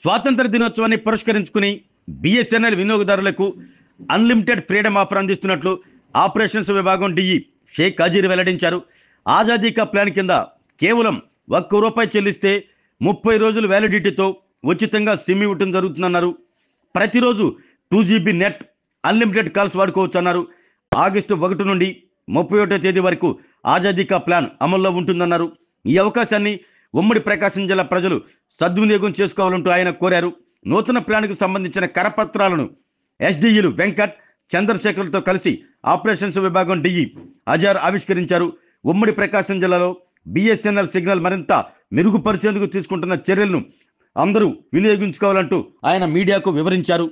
స్వాతంత్ర దినోత్సవాన్ని పురస్కరించుకుని బిఎస్ఎన్ఎల్ వినియోగదారులకు అన్లిమిటెడ్ ఫ్రీడమ్ ఆఫర్ అందిస్తున్నట్లు ఆపరేషన్స్ విభాగం డిఈ షేక్ అజీర్ వెల్లడించారు. ఆజాదీ కా ప్లాన్ కింద కేవలం ₹1 చెల్లిస్తే 30 రోజుల వ్యాలిడిటీతో ఉచితంగా సిమ్ ఇవ్వటం జరుగుతుందన్నారు. ప్రతిరోజు 2GB నెట్ అన్లిమిటెడ్ కాల్స్ వాడుకోవచ్చు అన్నారు. ఆగస్టు 1 నుండి 31వ తేదీ వరకు ఆజాదీ కా ప్లాన్ అమల్లో ఉంటుందన్నారు. ఈ అవకాశాన్ని ఉమ్మడి ప్రకాశం జిల్లా ప్రజలు సద్వినియోగం చేసుకోవాలంటూ ఆయన కోరారు. నూతన ప్లాన్కు సంబంధించిన కరపత్రాలను ఎస్డీఈలు వెంకట్, చంద్రశేఖర్లతో కలిసి ఆపరేషన్స్ విభాగం డిఈ అజార్ ఆవిష్కరించారు. ఉమ్మడి ప్రకాశం జిల్లాలో బిఎస్ఎన్ఎల్ సిగ్నల్ మరింత మెరుగుపరిచేందుకు తీసుకుంటున్న చర్యలను అందరూ వినియోగించుకోవాలంటూ ఆయన మీడియాకు వివరించారు.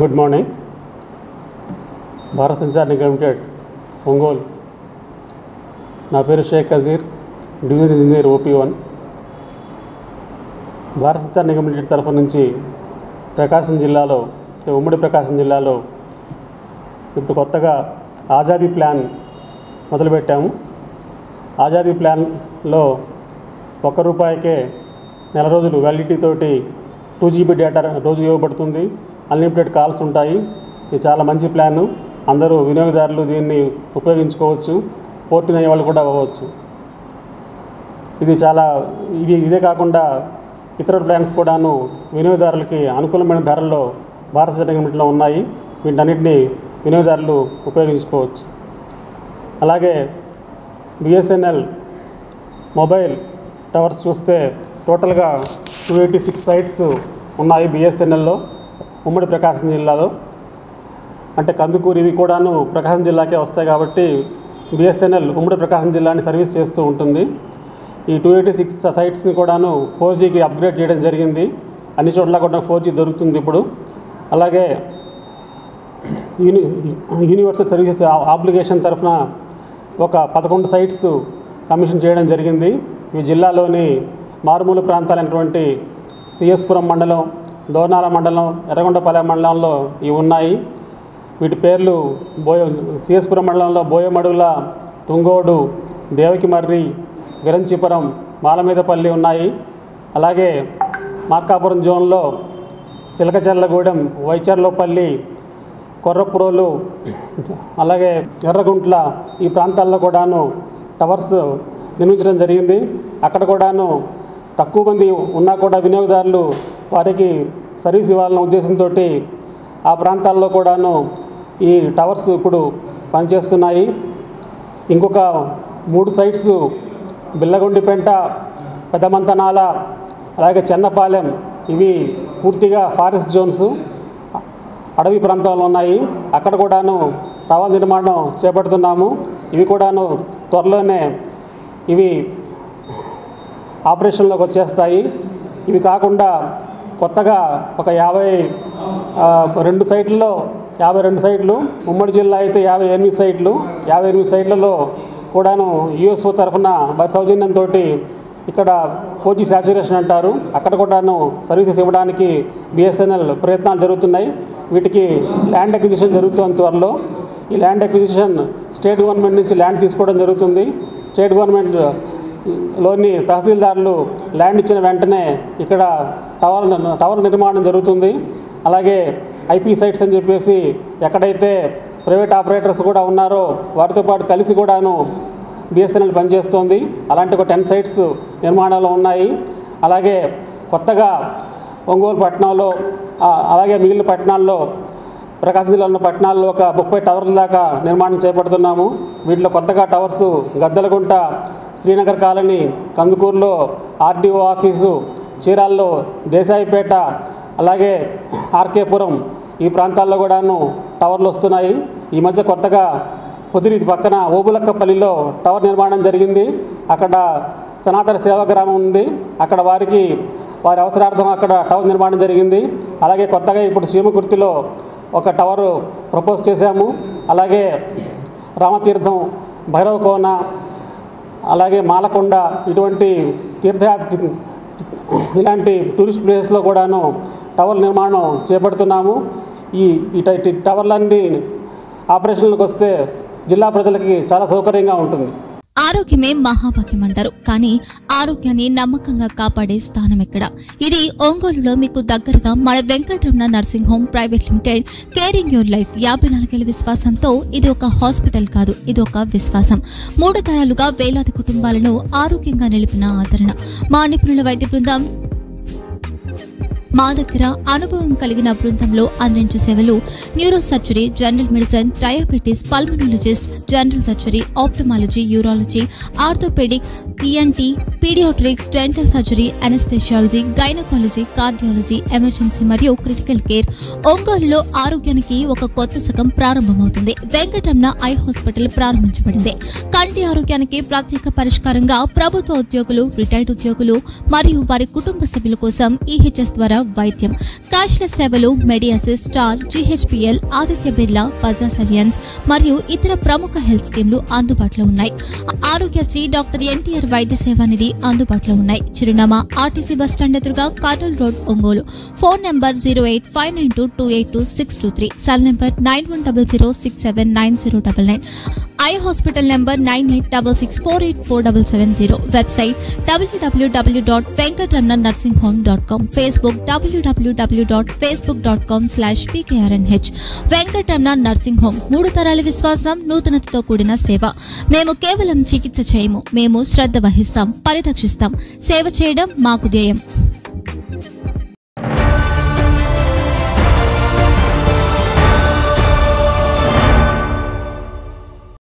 Good morning. Bharat Sanchar Nigam limited Ongole. నా పేరు Shaik Azeer, division engineer OP1. Bharat Sanchar Nigam limited తరఫు నుంచి ప్రకాశం జిల్లాలో, ఉమ్మడి ప్రకాశం జిల్లాలో ఇప్పుడు కొత్తగా ఆజాదీ ప్లాన్ మొదలుపెట్టాము. ఆజాదీ ప్లాన్లో ₹1కే నెల రోజులు వ్యాలిడిటీ తోటి 2GB డేటా రోజు ఇవ్వబడుతుంది. అన్లిమిటెడ్ కాల్స్ ఉంటాయి. ఇది చాలా మంచి ప్లాను. అందరూ వినియోగదారులు దీన్ని ఉపయోగించుకోవచ్చు. పోర్ట్ అయ్యే వాళ్ళు కూడా అవ్వచ్చు. ఇదే కాకుండా ఇతర ప్లాన్స్ కూడాను వినియోగదారులకి అనుకూలమైన ధరల్లో భారత సంచార్ లిమిటెడ్లో ఉన్నాయి. వీటన్నిటిని వినియోగదారులు ఉపయోగించుకోవచ్చు. అలాగే బిఎస్ఎన్ఎల్ మొబైల్ టవర్స్ చూస్తే టోటల్గా 286 సైట్స్ ఉన్నాయి బిఎస్ఎన్ఎల్లో ఉమ్మడి ప్రకాశం జిల్లాలో. అంటే కందుకూరు ఇవి కూడాను ప్రకాశం జిల్లాకే వస్తాయి కాబట్టి బిఎస్ఎన్ఎల్ ఉమ్మడి ప్రకాశం జిల్లాని సర్వీస్ చేస్తూ ఉంటుంది. ఈ 286 సైట్స్ని కూడాను 4Gకి అప్గ్రేడ్ చేయడం జరిగింది. అన్ని చోట్ల కూడా 4G దొరుకుతుంది ఇప్పుడు. అలాగే యూనివర్సల్ సర్వీసెస్ అప్లికేషన్ తరఫున ఒక 11 సైట్స్ కమిషన్ చేయడం జరిగింది. ఈ జిల్లాలోని మారుమూల ప్రాంతాలైనటువంటి సిఎస్పురం మండలం, దోర్నాల మండలం, ఎర్రగొండపాలెం మండలంలో ఇవి ఉన్నాయి. వీటి పేర్లు సిఎస్పురం మండలంలో బోయమడుగుల, తుంగోడు, దేవకిమర్రి, విరంచిపురం, మాలమీదపల్లి ఉన్నాయి. అలాగే మార్కాపురం జోన్లో చిలకచెర్లగూడెం, వైచర్లపల్లి, కొర్రప్రోలు, అలాగే ఎర్రగుంట్ల ఈ ప్రాంతాల్లో కూడాను టవర్స్ నిర్మించడం జరిగింది. అక్కడ కూడాను తక్కువ మంది ఉన్నా కూడా వినియోగదారులు వారికి సర్వీస్ ఇవ్వాలన్న ఉద్దేశంతో ఆ ప్రాంతాల్లో కూడాను ఈ టవర్స్ ఇప్పుడు పనిచేస్తున్నాయి. ఇంకొక 3 సైట్స్ బిల్లగొండిపెంట, పెదమంతనాల, అలాగే చెన్నపాలెం ఇవి పూర్తిగా ఫారెస్ట్ జోన్స్, అడవి ప్రాంతాల్లో ఉన్నాయి. అక్కడ కూడాను టవర్ నిర్మాణం చేపడుతున్నాము. ఇవి కూడాను త్వరలోనే ఇవి ఆపరేషన్లోకి వచ్చేస్తాయి. ఇవి కాకుండా కొత్తగా ఒక 52 సైట్లలో 52 సైట్లు, ఉమ్మడి జిల్లా అయితే 58 సైట్లు. 58 సైట్లలో కూడాను USO తరఫున సౌజన్యంతో ఇక్కడ 4G సాచురేషన్ అంటారు, అక్కడ కూడాను సర్వీసెస్ ఇవ్వడానికి బిఎస్ఎన్ఎల్ ప్రయత్నాలు జరుగుతున్నాయి. వీటికి ల్యాండ్ అక్విజిషన్ జరుగుతుంది త్వరలో. ఈ ల్యాండ్ అక్విజిషన్ స్టేట్ గవర్నమెంట్ నుంచి ల్యాండ్ తీసుకోవడం జరుగుతుంది. స్టేట్ గవర్నమెంట్లోని తహసీల్దారులు ల్యాండ్ ఇచ్చిన వెంటనే ఇక్కడ టవర్ నిర్మాణం జరుగుతుంది. అలాగే IP సైట్స్ అని చెప్పేసి ఎక్కడైతే ప్రైవేట్ ఆపరేటర్స్ కూడా ఉన్నారో వారితో పాటు కలిసి కూడాను బిఎస్ఎన్ఎల్ పనిచేస్తుంది. అలాంటి ఒక 10 సైట్స్ నిర్మాణాలు ఉన్నాయి. అలాగే కొత్తగా ఒంగోలు పట్టణంలో, అలాగే మిగిలిన పట్టణాల్లో, ప్రకాశం జిల్లాలో ఉన్న పట్టణాల్లో ఒక 30 టవర్ల దాకా నిర్మాణం చేపడుతున్నాము. వీటిలో కొత్తగా టవర్స్ గద్దలగుంట, శ్రీనగర్ కాలనీ, కందుకూరులో RDO ఆఫీసు, చీరాల్లో దేశాయిపేట, అలాగే ఆర్కేపురం ఈ ప్రాంతాల్లో కూడాను టవర్లు వస్తున్నాయి. ఈ మధ్య కొత్తగా పొదిరి పక్కన ఓబులక్కపల్లిలో టవర్ నిర్మాణం జరిగింది. అక్కడ సనాతన సేవాగ్రామం ఉంది. అక్కడ వారి అవసరార్థం అక్కడ టవర్ నిర్మాణం జరిగింది. అలాగే కొత్తగా ఇప్పుడు సీమకుర్తిలో ఒక టవర్ ప్రపోజ్ చేశాము. అలాగే రామతీర్థం, భైరవకోన, అలాగే మాలకొండ ఇటువంటి ఇలాంటి టూరిస్ట్ ప్లేసెస్లో కూడాను టవర్ నిర్మాణం చేపడుతున్నాము. ఈ టవర్లన్నీ ఆపరేషన్లకు వస్తే జిల్లా ప్రజలకి చాలా సౌకర్యంగా ఉంటుంది. ఆరోగ్యమే మహాభాగ్యం అంటారు, కానీ ఆరోగ్యాన్ని నమ్మకంగా కాపాడే స్థానం ఎక్కడ? ఇది ఒంగోలులో మీకు దగ్గరగా మన Venkataramana nursing home private limited. Caring your life 54 ఏళ్ల విశ్వాసంతో ఇది ఒక హాస్పిటల్ కాదు, ఇది ఒక విశ్వాసం. 3 తరాలుగా వేలాది కుటుంబాలను ఆరోగ్యంగా నిలిపిన ఆదరణ. మా నిపుణుల వైద్య బృందం మా దగ్గర అనుభవం కలిగిన బృందంలో అందించే సేవలు neuro surgery, general medicine, diabetes, pulmonologist, general surgery, ophthalmology, urology, orthopaedic, ENT, paediatrics, dental surgery, anaesthesiology, gynaecology, cardiology, emergency మరియు క్రిటికల్ కేర్. ఒంగోలులో ఆరోగ్యానికి ఒక కొత్త శకం ప్రారంభమవుతుంది. వెంకటరమణ ఐ హాస్పిటల్ ప్రారంభించబడింది. కంటి ఆరోగ్యానికి ప్రత్యేక పరిష్కారంగా ప్రభుత్వ ఉద్యోగులు, రిటైర్డ్ ఉద్యోగులు మరియు వారి కుటుంబ సభ్యుల కోసం EHS ద్వారా వైద్యం, క్యాష్లెస్ సేవలు, మెడియాసిస్, star, GHPL, Aditya Birla, Bajaj Allianz మరియు ఇతర ప్రముఖ హెల్త్ స్కీమ్లు అందుబాటులో ఉన్నాయి. ఆరోగ్యశ్రీ, డాక్టర్ NTR వైద్య సేవా నిధి అందుబాటులో ఉన్నాయి. చిరునామా RTC బస్ స్టాండ్ ఎదురుగా, Kurnool road, Ongole. Phone number 08592282623, cell number 9100679099, eye hospital number 9866484770, website www.venkatramananursinghome.com, Facebook www.facebook.com/VKRNH. Venkataramana nursing home, 3 తరాల విశ్వాసం, నూతనతతో కూడిన సేవ. మేము కేవలం చికిత్స చేయము, మేము శ్రద్ధ వహిస్తాం, పరిరక్షిస్తాం. సేవ చేయడం మాకు ధ్యేయం.